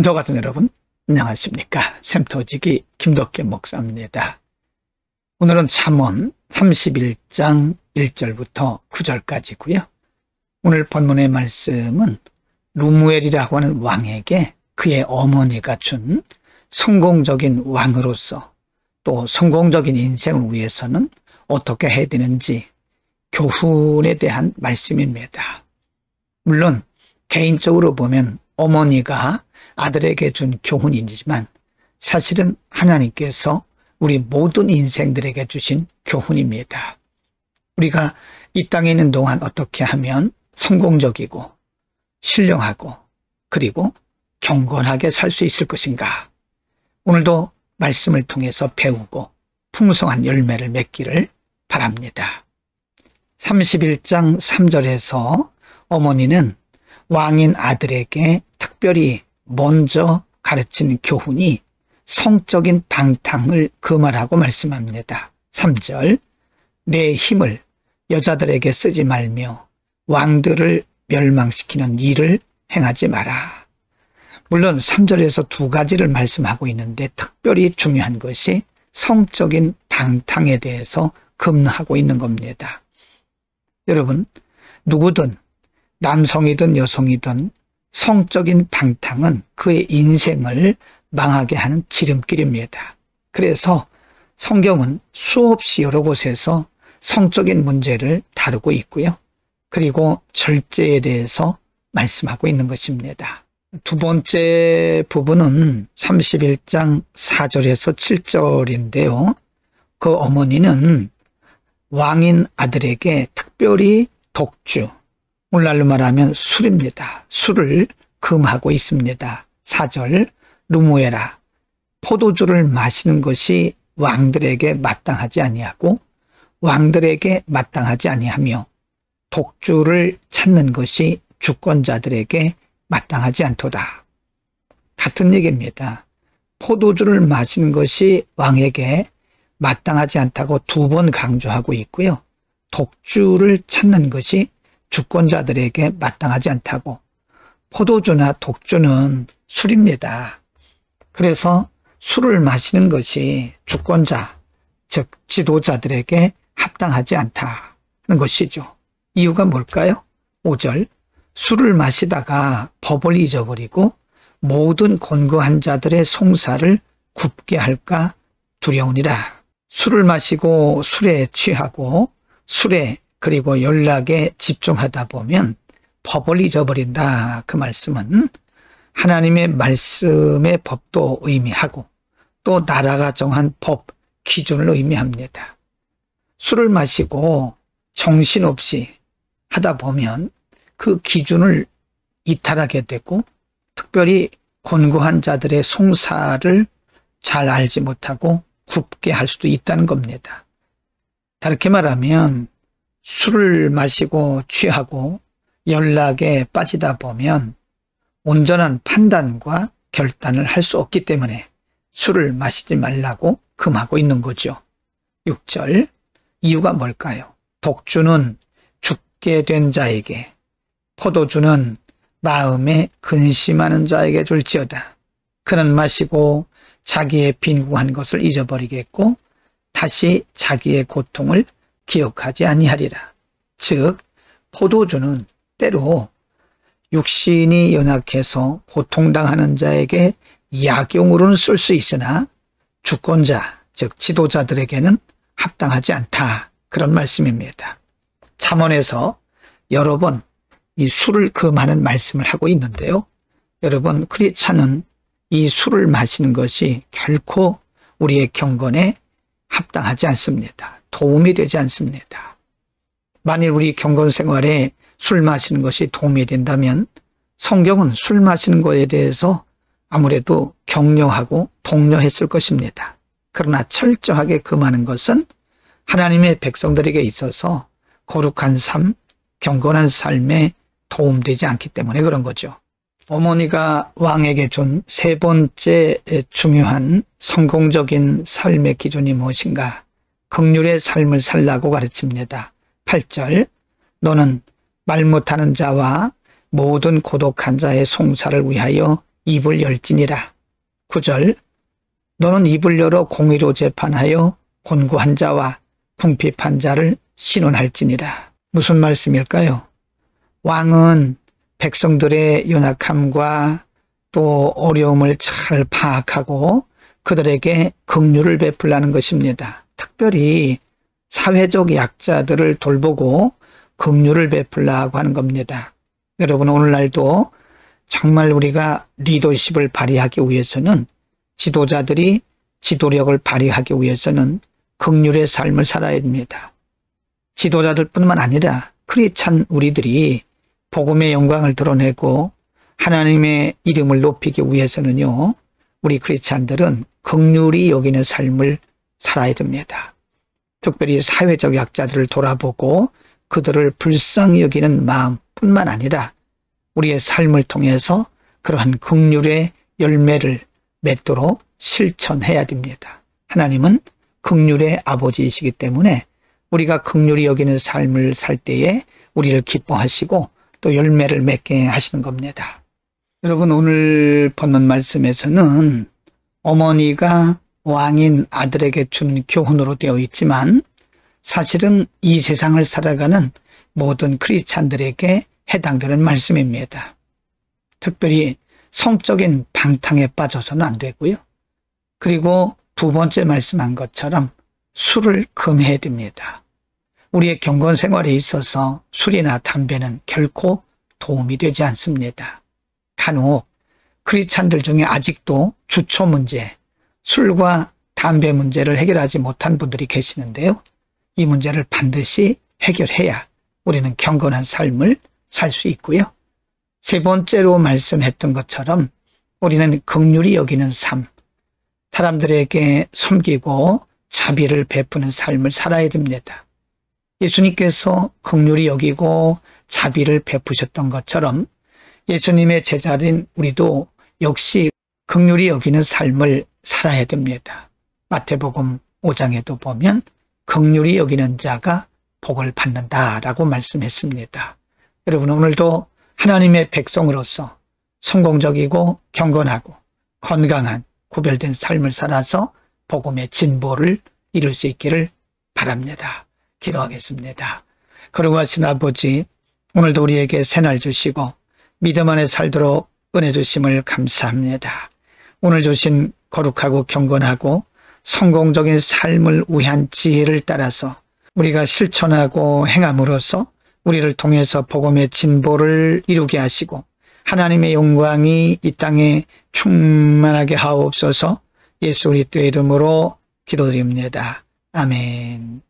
저 같은 여러분 안녕하십니까. 샘터지기 김덕계 목사입니다. 오늘은 잠언 31장 1절부터 9절까지고요. 오늘 본문의 말씀은 루무엘이라고 하는 왕에게 그의 어머니가 준 성공적인 왕으로서 또 성공적인 인생을 위해서는 어떻게 해야 되는지 교훈에 대한 말씀입니다. 물론 개인적으로 보면 어머니가 아들에게 준 교훈이지만 사실은 하나님께서 우리 모든 인생들에게 주신 교훈입니다. 우리가 이 땅에 있는 동안 어떻게 하면 성공적이고 신령하고 그리고 경건하게 살 수 있을 것인가. 오늘도 말씀을 통해서 배우고 풍성한 열매를 맺기를 바랍니다. 31장 3절에서 어머니는 왕인 아들에게 특별히 먼저 가르친 교훈이 성적인 방탕을 금하라고 말씀합니다. 3절, 내 힘을 여자들에게 쓰지 말며 왕들을 멸망시키는 일을 행하지 마라. 물론 3절에서 두 가지를 말씀하고 있는데 특별히 중요한 것이 성적인 방탕에 대해서 금하고 있는 겁니다. 여러분, 누구든 남성이든 여성이든 성적인 방탕은 그의 인생을 망하게 하는 지름길입니다. 그래서 성경은 수없이 여러 곳에서 성적인 문제를 다루고 있고요. 그리고 절제에 대해서 말씀하고 있는 것입니다. 두 번째 부분은 31장 4절에서 7절인데요. 그 어머니는 왕인 아들에게 특별히 독주, 오늘날로 말하면 술입니다. 술을 금하고 있습니다. 4절, 루무엘아, 포도주를 마시는 것이 왕들에게 마땅하지 아니하고 왕들에게 마땅하지 아니하며 독주를 찾는 것이 주권자들에게 마땅하지 않도다. 같은 얘기입니다. 포도주를 마시는 것이 왕에게 마땅하지 않다고 두 번 강조하고 있고요. 독주를 찾는 것이 주권자들에게 마땅하지 않다고. 포도주나 독주는 술입니다. 그래서 술을 마시는 것이 주권자, 즉 지도자들에게 합당하지 않다는 것이죠. 이유가 뭘까요? 5절, 술을 마시다가 법을 잊어버리고 모든 권고한 자들의 송사를 굽게 할까 두려우니라. 술을 마시고 술에 취하고 술에 그리고 연락에 집중하다 보면 법을 잊어버린다. 그 말씀은 하나님의 말씀의 법도 의미하고 또 나라가 정한 법, 기준을 의미합니다. 술을 마시고 정신없이 하다 보면 그 기준을 이탈하게 되고 특별히 권고한 자들의 송사를 잘 알지 못하고 굽게 할 수도 있다는 겁니다. 다르게 말하면 술을 마시고 취하고 연락에 빠지다 보면 온전한 판단과 결단을 할 수 없기 때문에 술을 마시지 말라고 금하고 있는 거죠. 6절, 이유가 뭘까요? 독주는 죽게 된 자에게, 포도주는 마음에 근심하는 자에게 줄지어다. 그는 마시고 자기의 빈궁한 것을 잊어버리겠고 다시 자기의 고통을 기억하지 아니하리라. 즉 포도주는 때로 육신이 연약해서 고통당하는 자에게 약용으로는 쓸 수 있으나 주권자, 즉 지도자들에게는 합당하지 않다. 그런 말씀입니다. 잠언에서 여러 번 이 술을 금하는 말씀을 하고 있는데요. 여러분, 크리스찬은 이 술을 마시는 것이 결코 우리의 경건에 합당하지 않습니다. 도움이 되지 않습니다. 만일 우리 경건 생활에 술 마시는 것이 도움이 된다면 성경은 술 마시는 것에 대해서 아무래도 격려하고 독려했을 것입니다. 그러나 철저하게 금하는 것은 하나님의 백성들에게 있어서 거룩한 삶, 경건한 삶에 도움되지 않기 때문에 그런 거죠. 어머니가 왕에게 준 세 번째 중요한 성공적인 삶의 기준이 무엇인가? 긍휼의 삶을 살라고 가르칩니다. 8절, 너는 말 못하는 자와 모든 고독한 자의 송사를 위하여 입을 열지니라. 9절 너는 입을 열어 공의로 재판하여 곤고한 자와 궁핍한 자를 신원할지니라. 무슨 말씀일까요? 왕은 백성들의 연약함과 또 어려움을 잘 파악하고 그들에게 긍휼을 베풀라는 것입니다. 특별히 사회적 약자들을 돌보고 긍휼을 베풀라고 하는 겁니다. 여러분, 오늘날도 정말 우리가 리더십을 발휘하기 위해서는, 지도자들이 지도력을 발휘하기 위해서는 긍휼의 삶을 살아야 됩니다. 지도자들뿐만 아니라 크리스찬 우리들이 복음의 영광을 드러내고 하나님의 이름을 높이기 위해서는요, 우리 크리스찬들은 긍휼히 여기는 삶을 살아야 됩니다. 특별히 사회적 약자들을 돌아보고 그들을 불쌍히 여기는 마음뿐만 아니라 우리의 삶을 통해서 그러한 긍휼의 열매를 맺도록 실천해야 됩니다. 하나님은 긍휼의 아버지이시기 때문에 우리가 긍휼히 여기는 삶을 살 때에 우리를 기뻐하시고 또 열매를 맺게 하시는 겁니다. 여러분, 오늘 본문 말씀에서는 어머니가 왕인 아들에게 준 교훈으로 되어 있지만 사실은 이 세상을 살아가는 모든 크리스찬들에게 해당되는 말씀입니다. 특별히 성적인 방탕에 빠져서는 안 되고요. 그리고 두 번째 말씀한 것처럼 술을 금해야 됩니다. 우리의 경건 생활에 있어서 술이나 담배는 결코 도움이 되지 않습니다. 간혹 크리스찬들 중에 아직도 주초 문제, 술과 담배 문제를 해결하지 못한 분들이 계시는데요. 이 문제를 반드시 해결해야 우리는 경건한 삶을 살 수 있고요. 세 번째로 말씀했던 것처럼 우리는 긍휼히 여기는 삶, 사람들에게 섬기고 자비를 베푸는 삶을 살아야 됩니다. 예수님께서 긍휼히 여기고 자비를 베푸셨던 것처럼 예수님의 제자인 우리도 역시 긍휼히 여기는 삶을 살아야 됩니다. 마태복음 5장에도 보면 긍휼히 여기는 자가 복을 받는다라고 말씀했습니다. 여러분, 오늘도 하나님의 백성으로서 성공적이고 경건하고 건강한 구별된 삶을 살아서 복음의 진보를 이룰 수 있기를 바랍니다. 기도하겠습니다. 거룩하신 아버지, 오늘도 우리에게 새날 주시고 믿음 안에 살도록 은혜 주심을 감사합니다. 오늘 주신 거룩하고 경건하고 성공적인 삶을 위한 지혜를 따라서 우리가 실천하고 행함으로써 우리를 통해서 복음의 진보를 이루게 하시고 하나님의 영광이 이 땅에 충만하게 하옵소서. 예수 그리스도의 이름으로 기도드립니다. 아멘.